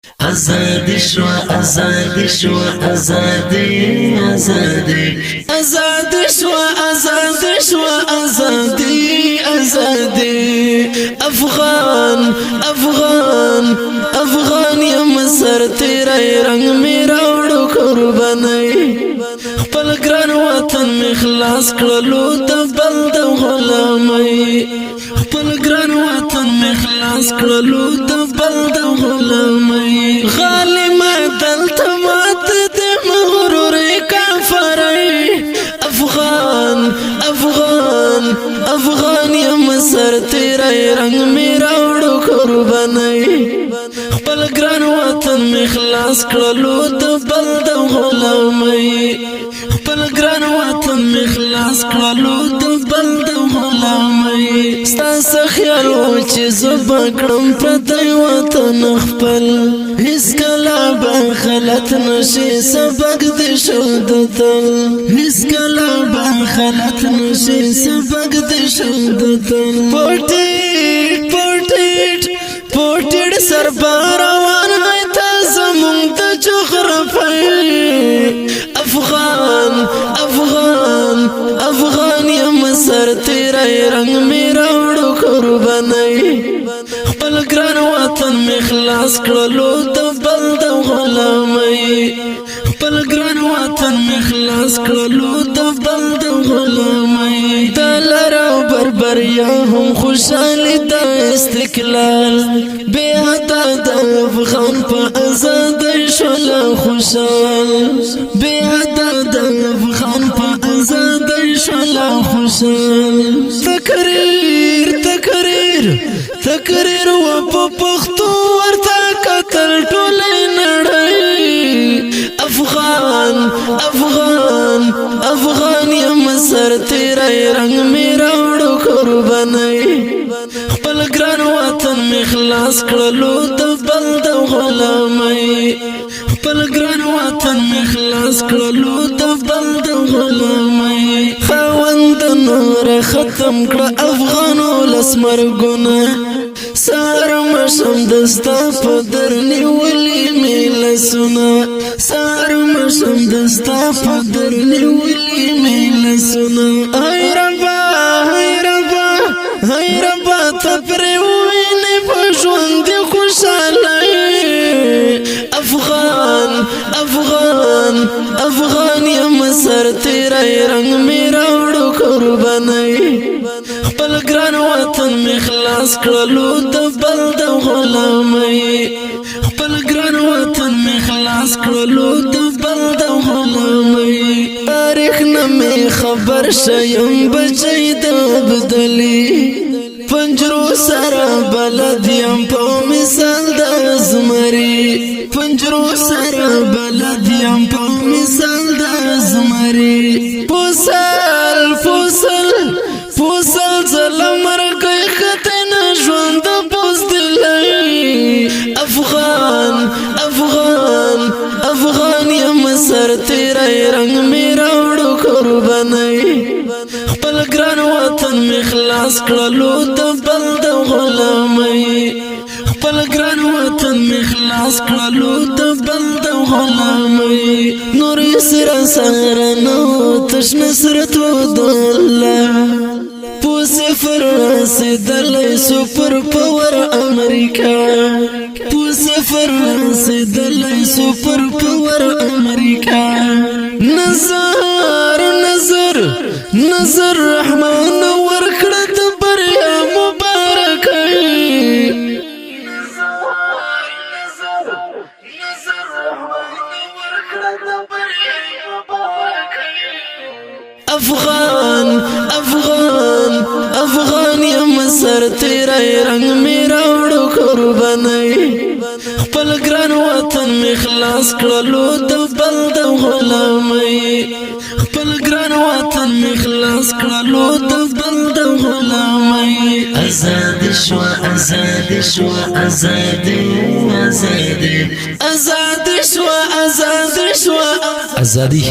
آزادی شو آزادی شو آزادی آزادی آزادی شو آزادی شو آزادی آزادی افغان افغان افغان یم سر تیرای رنگ می راوړو قربانای خپل ګران وطن می خلاص کړلو د بل د غلامۍ خپل ګران وطن می خلاص کړلو د بل د غلامۍ غالم دلته مات د مغرور کافرای افغان افغان افغان یم سر تیرای رنگ می راوړو قربانای خپل ګران وطن می خلاص کړلو د بل د غلامۍ خپل ګران وطن می خلاص کړلو د بل د غلامۍ ستاسو خیال و چې زه کړم پردی وطن خپل هیڅ کله به غلط نشي سبق دې شو د تل هیڅ کله به غلط نشي سبق دې شو د تل پټیټ پټیټ پټیټ سربار روان وای ته زمونږ د جغرافیې افغان افغان افغان یم سر تیرای رنگ می راوړو قربانای خپل ګران وطن می خلاص کړلو د بل د غلامۍ خپل ګران وطن می خلاص کړلو د بل د غلامۍ د لارو بربریا هم خوشالي د استقلال بے عدا د افغان په آزادۍ شولا خوشال بے عدا د افغان په آزادۍ شولا خوشال تقریر تقریر تقریر و په پښتو ورته کتل ټولې نړۍ افغان افغان افغان یم سر تیرای رنگ می راوړو قربانای خپل ګران وطن می خلاص کړلو د بل د غلامۍ خپل ګران وطن می خلاص کړلو د بل د غلامۍ خاوند نور ختم کړ افغانو لسمرګونه سار مشم دستا په درنی ولی میل سنا سار مشم دستا په درنی ولی میل سنا ای ربا ای ربا ای ربا ته پرې وینې په ژوند خوشاله افغان افغان افغان یم سر تیرای رنگ می راوړو قربانای خپل ګران وطن می خلاص کړلو د بل د غلامۍ خپل ګران وطن می خلاص کړلو د بل د غلامۍ تاریخ نه می خبر شیم بچی د بدلی پنجرو سره بلد یم په مثال د زمری پنجرو سره بلد یم په مثال د زمری پوسل پوسل پوسل زلمر کوي ختن ژوند بوزدلای افغان افغان افغان یم سر تیرای رنگ می راوړو قربانای خپل ګران وطن می خلاص کړلو د بل د غلامۍ خپل ګران وطن می خلاص کړلو د بل د غلامۍ نور سره سره نو تش نصرت و الله په صفر رسیدلی سپر پاور امریکا په صفر رسیدلی سپر پاور امریکا نظر نظر نظر رحمان ورکړه د بریا مبارکۍ نظر نظر رحمان ورکړه د بریا مبارکۍ افغان افغان افغان یم سر تیرای رنگ می راوړو قربانای خپل ګران وطن می خلاص کړلو د بل د غلامۍ خپل ګران وطن می خلاص کړلو د بل د غلامۍ آزاد شو آزاد شو آزادی آزادی آزاد شو آزاد شو آزادی